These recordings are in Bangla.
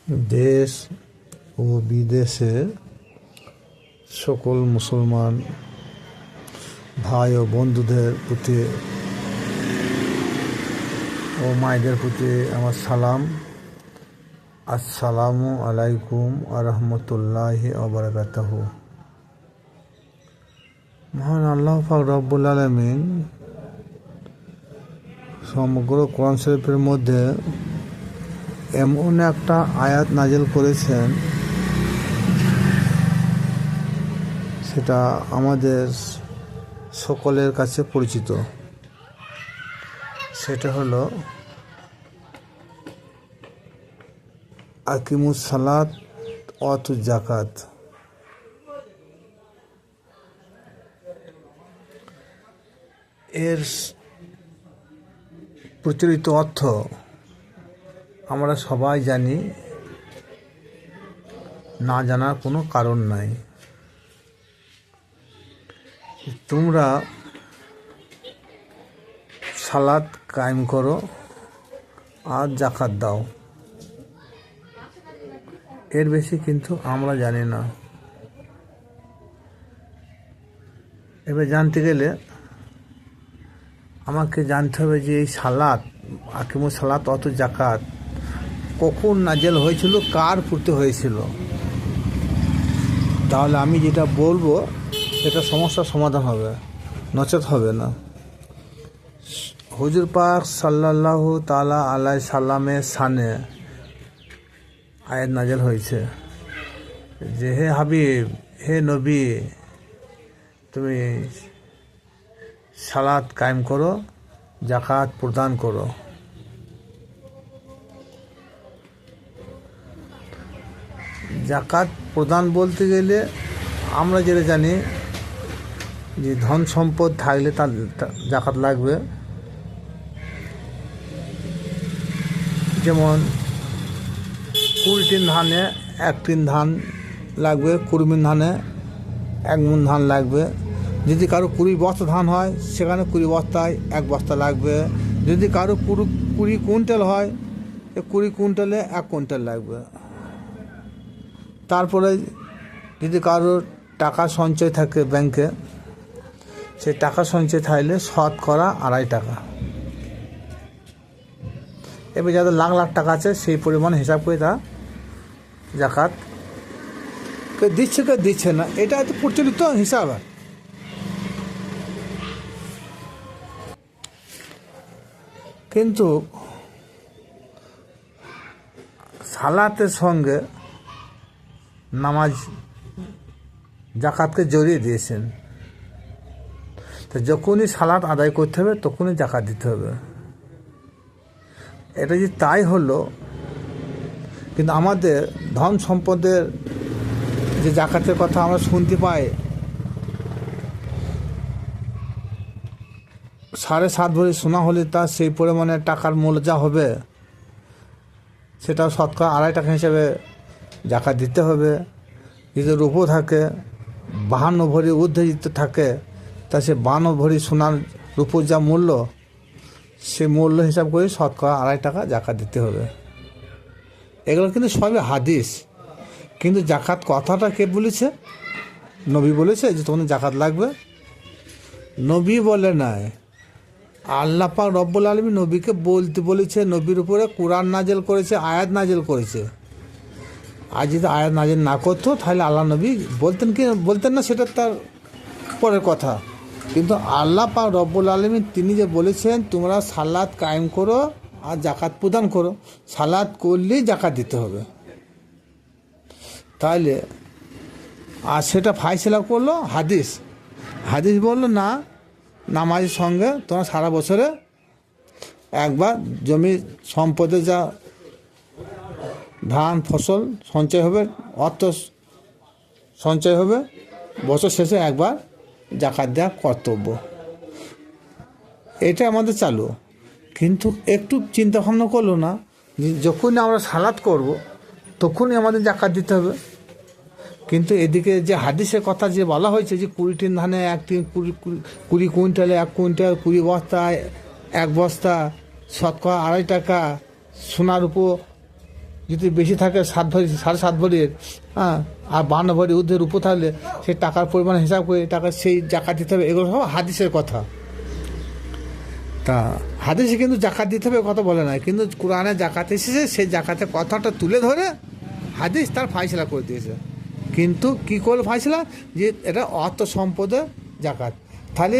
দেশ ও বিদেশের সকল মুসলমান ভাই ও বন্ধুদের প্রতি ও মায়েদের প্রতি আমার সালাম। আসসালামু আলাইকুম আরহামতুল্লাহি ওয়া বারাকাতুহু। মহান আল্লাহ পাক রব্বুল আলামিন সমগ্র কোরআন শরীফের মধ্যে এমন একটা আয়াত নাজিল করেছেন, সেটা আমাদের সকলের কাছে পরিচিত। সেটা হলো আকিমুস সালাত ওয়া আতুজ যাকাত। এর প্রচলিত অর্থ আমরা সবাই জানি, না জানার কোনো কারণ নাই। তোমরা সালাত কায়েম করো আর যাকাত দাও, এর বেশি কিন্তু আমরা জানি না। এবার জানতে গেলে আমাকে জানতে হবে যে এই সালাত, আকিমুস সালাত অত যাকাত কখন নাজেল হয়েছিল, কার প্রতি হয়েছিল। তাহলে আমি যেটা বলবো সেটা সমস্যার সমাধান হবে, নচেত হবে না। হুজুর পাক সাল্লাল্লাহু তাআলা আলাইহি সাল্লামের শানে আয়াত নাজেল হয়েছে যে হে হাবিব, হে নবী, তুমি সালাত কায়েম করো, যাকাত প্রদান করো। যাকাত প্রদান বলতে গেলে আমরা যেটা জানি যে ধন সম্পদ থাকলে তার যাকাত লাগবে। যেমন 20 টিন ধানে 1 টিন ধান লাগবে, 20 মিন ধানে 1 মণ ধান লাগবে। যদি কারো 20 বস্তা ধান হয় সেখানে 20 বস্তায় 1 বস্তা লাগবে। যদি কারো 20 কুইন্টাল হয়, 20 কুইন্টালে 1 কুইন্টাল লাগবে। তারপরে যদি কারোর টাকা সঞ্চয় থাকে ব্যাংকে, সেই টাকা সঞ্চয় থাকলে শতকরা 2.5 টাকা। এবার যাদের লাখ লাখ টাকা আছে সেই পরিমাণ হিসাব করে তা যাকাত কে দিচ্ছে, কে দিচ্ছে না, এটা তো প্রচলিত হিসাব। কিন্তু সালাতের সঙ্গে নামাজ যাকাতকে জড়িয়ে দিয়েছেন। তো যখনই সালাত আদায় করতে হবে তখনই যাকাত দিতে হবে। এটা যে তাই হলো, কিন্তু আমাদের ধন সম্পদের যে যাকাতের কথা আমরা শুনতে পাই, 7.5 ভরি সোনা হলে তার সেই পরিমাণে টাকার মূল্য যা হবে সেটাও শতকরা 2.5 টাকা হিসেবে যাকাত দিতে হবে। যদি রূপো থাকে 52 ভরি ঊর্ধ্বে যদি থাকে, তা সে 52 ভরি সোনার রূপোর যা মূল্য, সে মূল্য হিসাব করে শতকরা 2.5 টাকা যাকাত দিতে হবে। এগুলো কিন্তু সবই হাদিস। কিন্তু যাকাত কথাটা কে বলেছে? নবী বলেছে যে তোমাদের যাকাত লাগবে। নবী বলে নাই, আল্লাহ পাক রব্বুল আলামিন নবীকে বলতে বলেছে। নবীর উপরে কোরআন নাজেল করেছে, আয়াত নাজেল করেছে। আর যদি আয়াত নাজেল না করতো তাহলে আল্লাহ নবী বলতেন কি বলতেন না, সেটা তার পরের কথা। কিন্তু আল্লাহ পাক রব্বুল আলামিন তিনি যে বলেছেন তোমরা সালাত কায়েম করো আর যাকাত প্রদান করো, সালাত করলেই যাকাত দিতে হবে। তাহলে আর সেটা ফায়সালা করলো হাদিস। হাদিস বললো না, নামাজের সঙ্গে তোমার সারা বছরে একবার জমি সম্পদে যা ধান ফসল সঞ্চয় হবে, অর্থ সঞ্চয় হবে, বছর শেষে একবার যাকাত দেওয়া কর্তব্য। এটা আমাদের চালু। কিন্তু একটু চিন্তা ভাবনা করলো না, যখনই আমরা সালাত করব তখনই আমাদের যাকাত দিতে হবে। কিন্তু এদিকে যে হাদিসের কথা যে বলা হয়েছে যে 20 টিন ধানে 1 টিন, 20 কুইন্টালে 1 কুইন্টাল, 20 বস্তায় 1 বস্তা, শতকরা 2.5 টাকা, সোনার উপর যদি বেশি থাকে 7 ভরি 7.5 ভরির, হ্যাঁ, আর 52 ভরি ঊর্ধ্বের উপর থাকলে সেই টাকার পরিমাণ হিসাব করে টাকা সেই জাকাত দিতে হবে। এগুলো সব হাদিসের কথা। তা হাদিসে কিন্তু জাকাত দিতে হবে কথা বলে না, কিন্তু কোরআনে জাকাত এসেছে, সেই জাকাতের কথাটা তুলে ধরে হাদিস তার ফাইসলা করে দিয়েছে। কিন্তু কী করলো ফাইসলা, যে এটা অর্থ সম্পদের জাকাত। তাহলে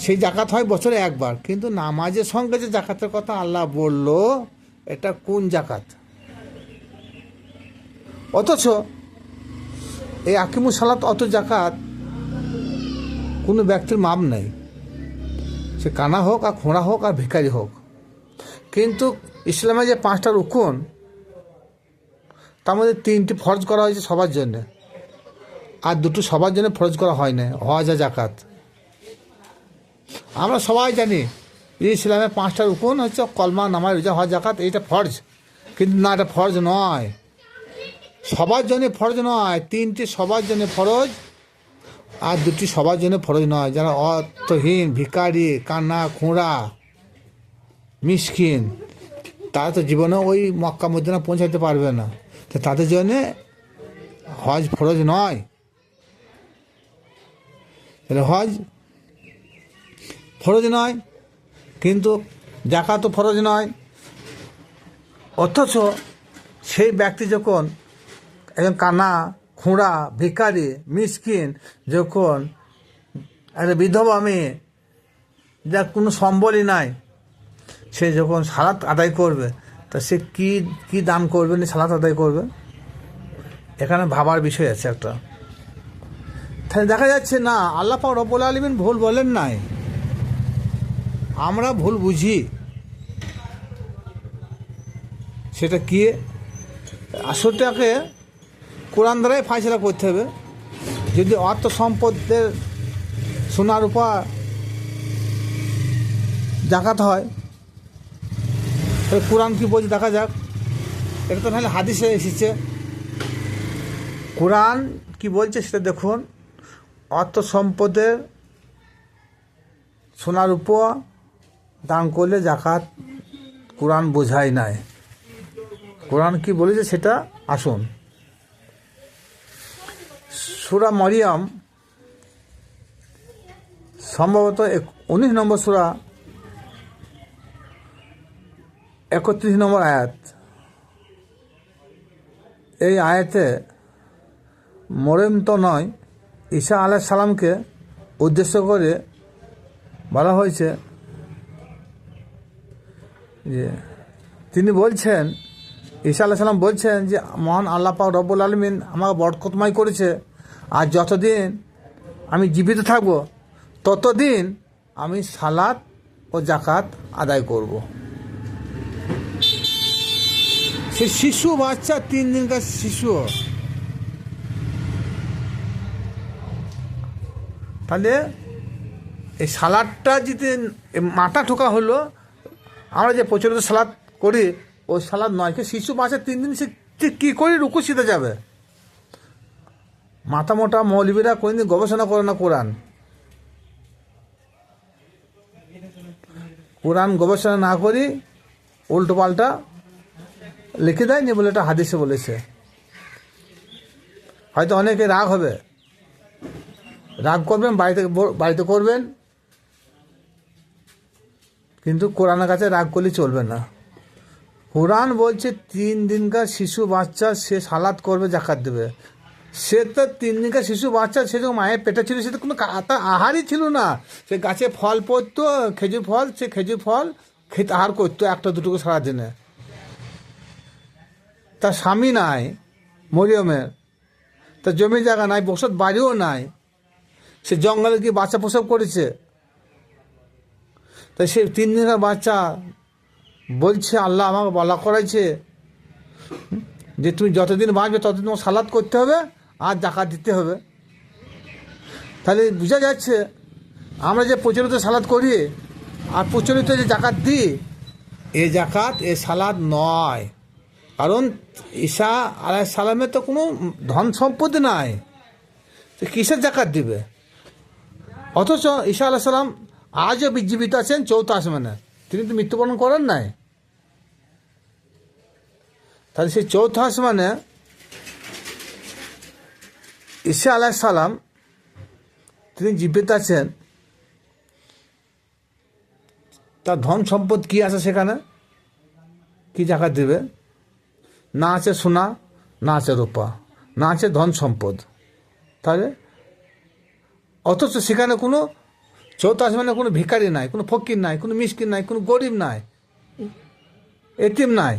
সেই জাকাত হয় বছরে একবার, কিন্তু নামাজের সঙ্গে যে জাকাতের কথা আল্লাহ বলল, এটা কোন জাকাত? অথচ এই আকিমুস সালাত অত জাকাত কোনো ব্যক্তির মাপ নেই, সে কানা হোক আর খোঁড়া হোক আর ভিখারি হোক। কিন্তু ইসলামে যে 5টা রুকুন, তার মধ্যে 3টি ফরজ করা হয়েছে সবার জন্যে, আর 2টো সবার জন্য ফরজ করা হয় না, হজ আর জাকাত। আমরা সবাই জানি যে ইসলামে 5টা রুকুন হচ্ছে কলমা, নামাজ, রোজা, হজ, জাকাত, এইটা ফরজ। কিন্তু না, এটা ফরজ নয়, সবার জন্য ফরজ নয়। 3টি সবার জন্য ফরজ, আর 2টি সবার জন্য ফরজ নয়। যারা অর্থহীন, ভিখারি, কান্না, খোঁড়া, মিসকিন, তারা তো জীবনে ওই মক্কা মদিনা পৌঁছাতে পারবে না, তো তাদের জন্যে হজ ফরজ নয়। হজ ফরজ নয়, কিন্তু জাকাতও ফরজ নয়। অথচ সেই ব্যক্তি যখন একজন কানা, খোঁড়া, ভিখারি, মিসকিন, যখন একটা বিধবা মেয়ে, যার কোনো সম্বলই নাই, সে যখন সালাত আদায় করবে, তা সে কি দান করবে না সালাত আদায় করবে? এখানে ভাবার বিষয় আছে একটা। তাহলে দেখা যাচ্ছে না, আল্লাহ পাক রব্বুল আলামিন ভুল বলেন নাই, আমরা ভুল বুঝি। সেটা কি? আসলটাকে কোরআন দ্বারাই ফাইসলা করতে হবে। যদি অর্থ সম্পদের সোনার উপর জাকাত হয়, তাহলে কোরআন কী বলছে দেখা যাক। এটা তো নাহলে হাদিসে এসেছে। কোরআন কি বলছে সেটা দেখুন। অর্থ সম্পদের সোনার উপর দান করলে জাকাত কোরআন বোঝায় নাই। কোরআন কি বলেছে সেটা আসুন। সূরা মরিয়ম সম্ভবত 19 নম্বর সূরা 31 নম্বর আয়াত। এই আয়াতে মরিয়ম তো নয়, ঈসা আলাইহিস সালামকে উদ্দেশ্য করে বলা হয়েছে যে তিনি বলছেন, ঈসা আলাইহিস সালাম বলছেন যে মহান আল্লাহ পাক রব্বুল আলামিন আমাকে বরকতময় করেছে, আর যতদিন আমি জীবিত থাকব ততদিন আমি সালাত ও জাকাত আদায় করব। সে শিশু বাচ্চা, 3 দিনকার শিশু, তাহলে এই সালাদটা যদি মাথা ঠোকা হলো, আমরা যে প্রচলিত সালাদ করি ওই সালাদ নয়। শিশু বাচ্চা 3 দিন সে কী করে রুকু সিধে যাবে? মাথা মোটা মৌলবীরা কোনদিন গবেষণা করে না কোরআন গবেষণা না করি উল্টো পাল্টা লিখে দেয়নি বলে এটা হাদিসে বলেছে। হয়তো অনেকে রাগ হবে, রাগ করবেন, বাড়িতে করবেন, কিন্তু কোরআনের কাছে রাগ করলে চলবে না। কোরআন বলছে 3 দিনকার শিশু বাচ্চা সে সালাত করবে, জাকাত দেবে। সে তো 3 দিনকার শিশু বাচ্চা, সে যখন মায়ের পেটে ছিল সে তো কোনো আহারই ছিল না। সে গাছে ফল পড়তো, খেজুর ফল, সে খেজুর ফল খেতে আহার করতো 1-2 সারাদিনে। তার স্বামী নাই মরিয়মের, তার জমি জায়গা নাই, বসত বাড়িও নাই, সে জঙ্গলে গিয়ে বাচ্চা প্রসব করেছে। তাই সে 3 দিনের বাচ্চা বলছে আল্লাহ আমাকে বলা করাইছে যে তুমি যতদিন বাঁচবে ততদিন তোমার সালাত করতে হবে আর জাকাত দিতে হবে। তাহলে বোঝা যাচ্ছে আমরা যে প্রচলিত সালাত করি আর প্রচলিত যে জাকাত দিই, এ জাকাত এ সালাত নয়। কারণ ঈসা আলাইহিস সালামের তো কোনো ধন সম্পত্তি নাই, তো কিসের জাকাত দিবে? অথচ ঈসা আলাইহিস সালাম আজও জীবিত আছেন 4th আসমানে, তিনি তো মৃত্যুবরণ করেন নাই। তাহলে সেই চৌথ আসমানে ঈসা আলাইহিস সালাম তিনি জীবিত আছেন, তার ধন সম্পদ কী আছে সেখানে, কি জাকাত দেবে? না আছে সোনা, না আছে রূপা, না আছে ধন সম্পদ। তাহলে অথচ সেখানে কোনো চৌথ আসমানে কোনো ভিখারি নাই, কোনো ফকির নাই, কোনো মিসকিন নাই, কোনো গরিব নাই, এতিম নাই।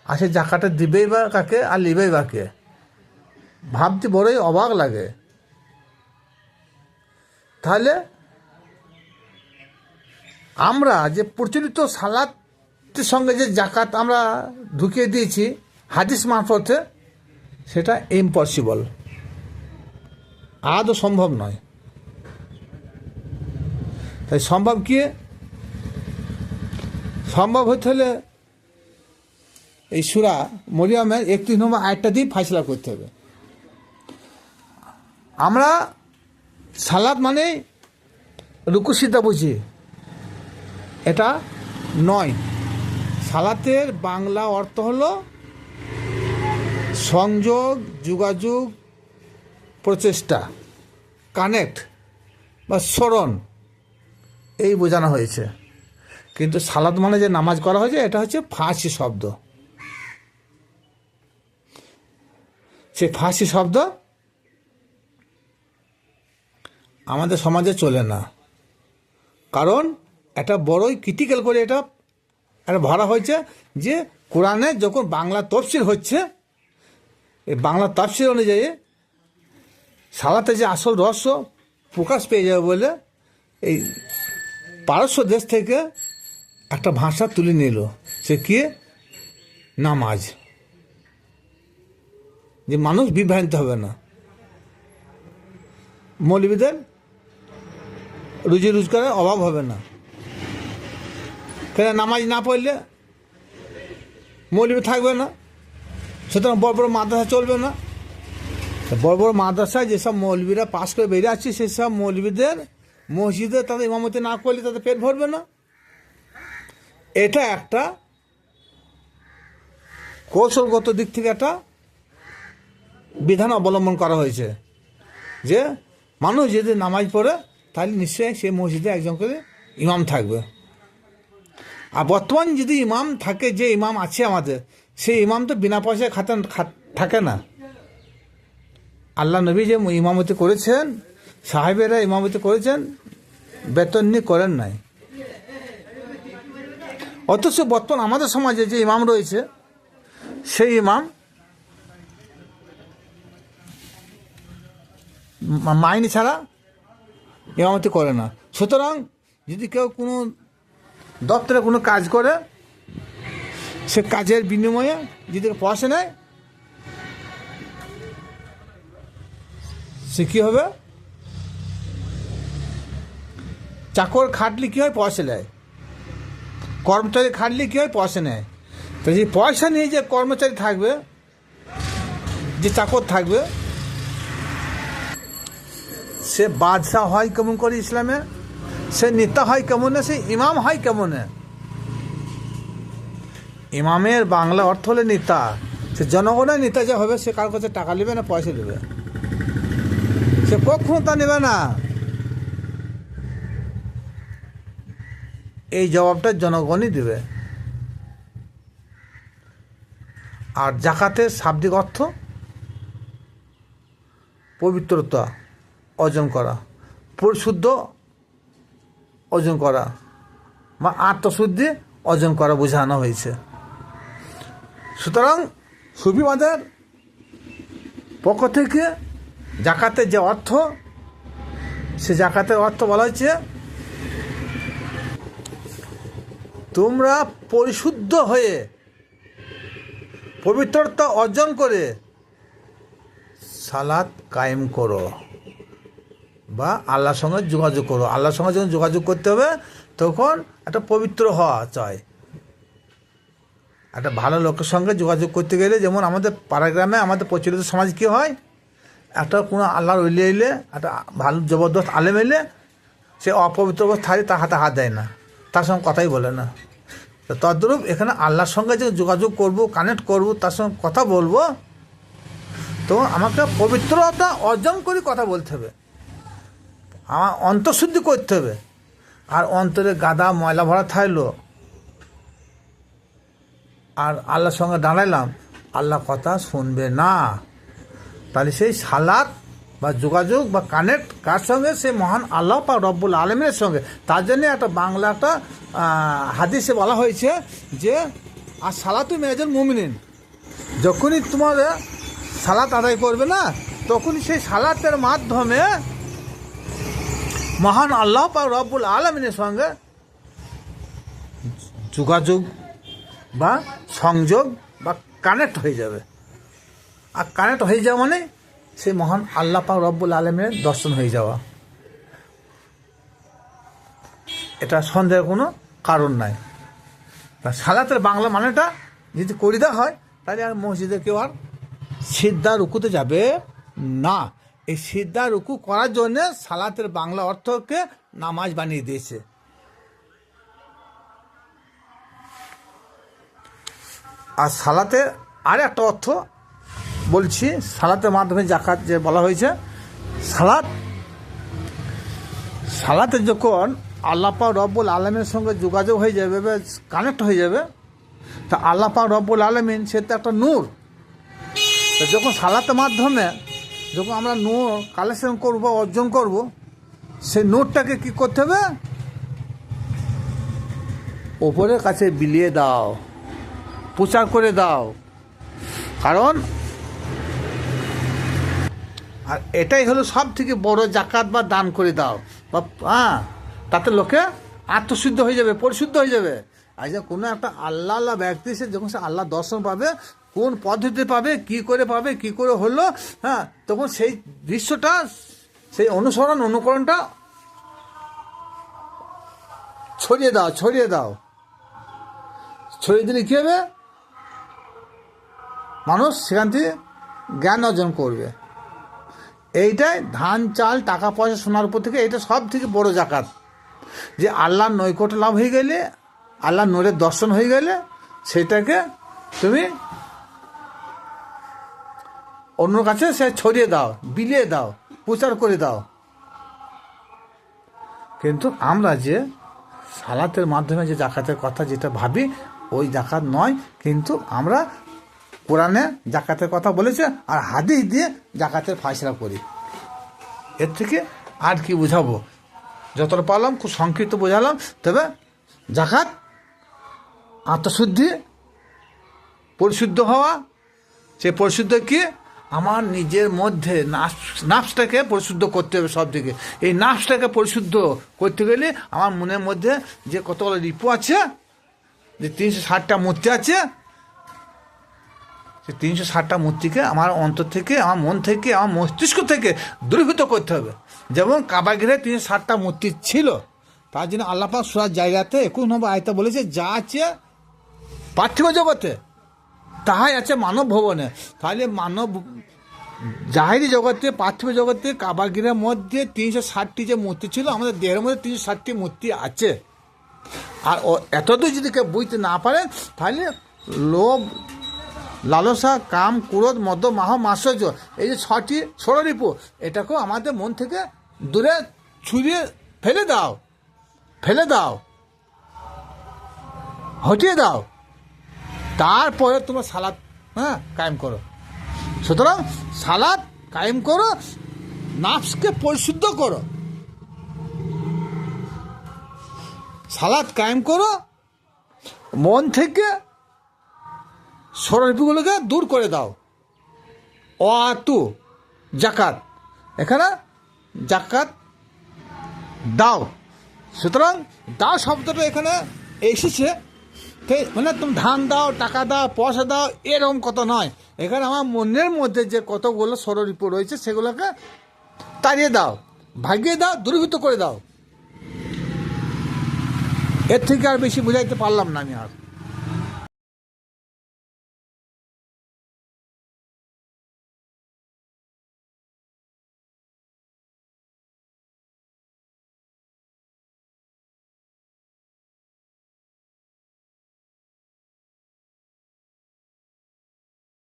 আসে জাকাতটা দিবেই বা কাকে আর লিবেই বা কে? ভাবতে বড়ই অবাক লাগে। তাহলে আমরা যে প্রচলিত সালাতের সঙ্গে যে জাকাত আমরা ঢুকিয়ে দিয়েছি হাদিস মারফতে, সেটা ইম্পসিবল, আদৌ সম্ভব নয়। তাই সম্ভব কি? সম্ভব হতে হলে এই সূরা মরিয়মের 31 নম্বর আয়াতটা দিয়ে ফাইসলা করতে হবে। আমরা সালাত মানে রুকু সিজদা বুঝি, এটা নয়। সালাতের বাংলা অর্থ হলো সংযোগ, যোগাযোগ, প্রচেষ্টা, কানেক্ট বা স্মরণ, এই বোঝানো হয়েছে। কিন্তু সালাত মানে যে নামাজ করা হয়েছে এটা হচ্ছে ফার্সি শব্দ। সে ফার্সি শব্দ আমাদের সমাজে চলে না, কারণ এটা বড়ই ক্রিটিক্যাল করে এটা ভরা হয়েছে যে কোরআনে যখন বাংলা তফসির হচ্ছে, এই বাংলা তফসির অনুযায়ী সালাতে যে আসল রহস্য প্রকাশ পেয়ে যাবে বলে এই পারস্য দেশ থেকে একটা ভাষা তুলে নিল, সে কি? নামাজ। যে মানুষ বিভ্রান্ত হবে না, মৌলবীদের রুজি রোজগারের অভাব হবে না। কেন? নামাজ না পড়লে মৌলবী থাকবে না, সুতরাং বড় বড় মাদ্রাসা চলবে না। বড় বড় মাদ্রাসায় যেসব মৌলবীরা পাশ করে বেরিয়ে আসছে, সেসব মৌলবীদের মসজিদে তাদের ইমামতি না করলে তাদের পেট ভরবে না। এটা একটা কৌশলগত দিক থেকে একটা বিধান অবলম্বন করা হয়েছে যে মানুষ যদি নামাজ পড়ে তাহলে নিশ্চয়ই সেই মসজিদে একজন করে ইমাম থাকবে। আর বর্তমান যদি ইমাম থাকে, যে ইমাম আছে আমাদের, সেই ইমাম তো বিনা পয়সায় থাকে না। আল্লাহ নবী যে ইমামতি করেছেন, সাহেবেরা ইমামতি করেছেন, বেতন নিয়ে করেন নাই। অথচ বর্তমান আমাদের সমাজে যে ইমাম রয়েছে, সেই ইমাম মাইনে ছাড়া ইমামতি করে না। সুতরাং যদি কেউ কোনো দপ্তরে কোনো কাজ করে, সে কাজের বিনিময়ে যদি পয়সা নেয়, সে কী হবে? চাকর খাটলে কী হয়? পয়সা নেয়। কর্মচারী খাটলে কী হয়? পয়সা নেয়। তো যে পয়সা নিয়ে যে কর্মচারী থাকবে, যে চাকর থাকবে, সে বাদশাহ হয় কেমন করে ইসলামে? সে নেতা হয় কেমনে? সে ইমাম হয় কেমনে? ইমামের বাংলা অর্থ হলে নেতা। সে জনগণের নেতা যে হবে, সে কার কাছে টাকা নেবে না পয়সা দেবে? সে কখনো তা নেবে না। এই জবাবটা জনগণই দেবে। আর জাকাতের শাব্দিক অর্থ পবিত্রতা অর্জন করা, পরিশুদ্ধ অর্জন করা বা আত্মশুদ্ধি অর্জন করা বোঝানো হয়েছে। সুতরাং সুফিবাদের পক্ষ থেকে জাকাতের যে অর্থ, সে জাকাতের অর্থ বলা হচ্ছে তোমরা পরিশুদ্ধ হয়ে পবিত্রতা অর্জন করে সালাত কায়েম করো বা আল্লাহর সঙ্গে যোগাযোগ করো। আল্লাহর সঙ্গে যখন যোগাযোগ করতে হবে তখন একটা পবিত্র হওয়া চাই। একটা ভালো লোকের সঙ্গে যোগাযোগ করতে গেলে, যেমন আমাদের পাড়া গ্রামে আমাদের প্রচলিত সমাজ কী হয়, একটা কোনো আল্লাহর ওলি এলে, একটা ভালো জবরদস্ত আলেম এলে, সে অপবিত্র অবস্থায় তার হাতে হাত দেয় না, তার সঙ্গে কথাই বলে না। তো তদ্রূপ এখানে আল্লাহর সঙ্গে যে যোগাযোগ করব, কানেক্ট করব, তার সঙ্গে কথা বলবো, তো আমাকে পবিত্রতা অর্জন করে কথা বলতে হবে, আমার অন্তঃশুদ্ধি করতে হবে। আর অন্তরে গাদা ময়লা ভরা থাকলো আর আল্লাহর সঙ্গে দাঁড়াইলাম, আল্লাহ কথা শুনবে না। তাহলে সেই সালাত বা যোগাযোগ বা কানেক্ট কার সঙ্গে? সে মহান আল্লাহ পাক রব্বুল আলমিনের সঙ্গে। তার জন্য একটা বাংলা একটা হাদিসে বলা হয়েছে যে আর সালাতু মিনাজুল মুমিনিন, যখনই তোমার সালাত আদায় করবে না, তখনই সেই সালাতের মাধ্যমে মহান আল্লাহ পাক রব্বুল আলমিনের সঙ্গে যোগাযোগ বা সংযোগ বা কানেক্ট হয়ে যাবে। আর কানেক্ট হয়ে যাওয়া মানে সেই মহান আল্লাহ পাক রব্বুল আলমিনের দর্শন হয়ে যাওয়া, এটা সন্দেহের কোনো কারণ নাই। সালাতের বাংলা মানেটা যদি করে দেওয়া হয়, তাহলে আর মসজিদে কেউ আর সিদ্ধা রুকুতে যাবে না। এই সিদ্ধা রুকু করার জন্যে সালাতের বাংলা অর্থকে নামাজ বানিয়ে দিয়েছে। আর সালাতে আর একটা অর্থ বলছি, সালাতের মাধ্যমে জাকাত যে বলা হয়েছে, সালাতে যখন আল্লাহ পাক রব্বুল আলমিনের সঙ্গে যোগাযোগ হয়ে যাবে, কানেক্ট হয়ে যাবে, তা আল্লাহ পাক রব্বুল আলমিন সে তো একটা নূর। তো যখন সালাতের মাধ্যমে যখন আমরা নূর কালেকশন করব, অর্জন করব, সেই নূরটাকে কি করতে হবে? ওপরের কাছে বিলিয়ে দাও, প্রচার করে দাও। কারণ আর এটাই হলো সব থেকে বড় জাকাত বা দান করে দাও, বা তাতে লোকে আত্মশুদ্ধ হয়ে যাবে, পরিশুদ্ধ হয়ে যাবে। আর যে কোনো একটা আল্লাহ ব্যক্তি সে যখন সে আল্লাহ দর্শন পাবে, কোন পদ্ধতি পাবে, কি করে হলো, তখন সেই দৃশ্যটা, সেই অনুকরণটা ছড়িয়ে দাও। ছড়িয়ে দিলে কী হবে? মানুষ সেখান থেকে জ্ঞান অর্জন করবে। এইটাই ধান, চাল, টাকা পয়সা, সোনার উপর থেকে এইটা সব থেকে বড় জাকাত। যে আল্লাহর নৈকট্য লাভ হয়ে গেলে, আল্লাহর নূরের দর্শন হয়ে গেলে, সেটাকে তুমি অন্যর কাছে সে ছড়িয়ে দাও, বিলিয়ে দাও, প্রচার করে দাও। কিন্তু আমরা যে সালাতের মাধ্যমে যে জাকাতের কথা যেটা ভাবি, ওই জাকাত নয়। কিন্তু আমরা কোরআনে জাকাতের কথা বলেছে আর হাদিস দিয়ে জাকাতের ফায়সালা করি। এর থেকে আর কি বোঝাবো? যতটা পারলাম খুব সংক্ষিপ্ত বোঝালাম। তবে জাকাত আত্মশুদ্ধি, পরিশুদ্ধ হওয়া। সে পরিশুদ্ধ কি? আমার নিজের মধ্যে নাফসটাকে পরিশুদ্ধ করতে হবে সব দিকে। এই নাফসটাকে পরিশুদ্ধ করতে গেলে আমার মনের মধ্যে যে কতগুলো রিপু আছে, যে 360টা মূর্তি আছে, সেই 360টা মূর্তিকে আমার অন্তর থেকে, আমার মন থেকে, আমার মস্তিষ্ক থেকে দূরীভূত করতে হবে। যেমন কাবাগৃহে 360টা মূর্তি ছিল, তার জন্য আল্লাহ পাক সূরা জায়গাতে 21 নম্বর আয়াতে বলেছে, যা আছে পার্থিব জগতে তাহাই আছে মানব ভবনে। তাহলে মানব জাহেরি জগতে, পার্থিব জগতে, কাবাগৃহের মধ্যে 360টি যে মূর্তি ছিল, আমাদের দেহের মধ্যে 360টি মূর্তি আছে। আর এতদূর যদি কেউ বুঝতে না পারে, তাহলে লোভ, লালসা, কাম, ক্রোধ, মদ, মাহ, মাৎসর্য, এই যে 6টি ষড়রিপু, এটাকেও আমাদের মন থেকে দূরে ছুঁড়িয়ে ফেলে দাও, হটিয়ে দাও। তারপরে তোমরা সালাত কায়েম করো। সুতরাং সালাত কায়েম করো, নাফসকে পরিশুদ্ধ করো। সালাত কায়েম করো, মন থেকে ষড়রিপুগুলোকে দূর করে দাও। অতু জাকাত, এখানে জাকাত দাও। সুতরাং দাও শব্দটা এখানে এসেছে, মানে তুমি ধান দাও, টাকা দাও, পয়সা দাও, এরকম কথা নয়। এখানে আমার মনের মধ্যে যে কতগুলো ষড়রিপু রয়েছে, সেগুলোকে তাড়িয়ে দাও, ভাগিয়ে দাও, দূরীভূত করে দাও। এর থেকে আর বেশি বুঝাইতে পারলাম না আমি আর।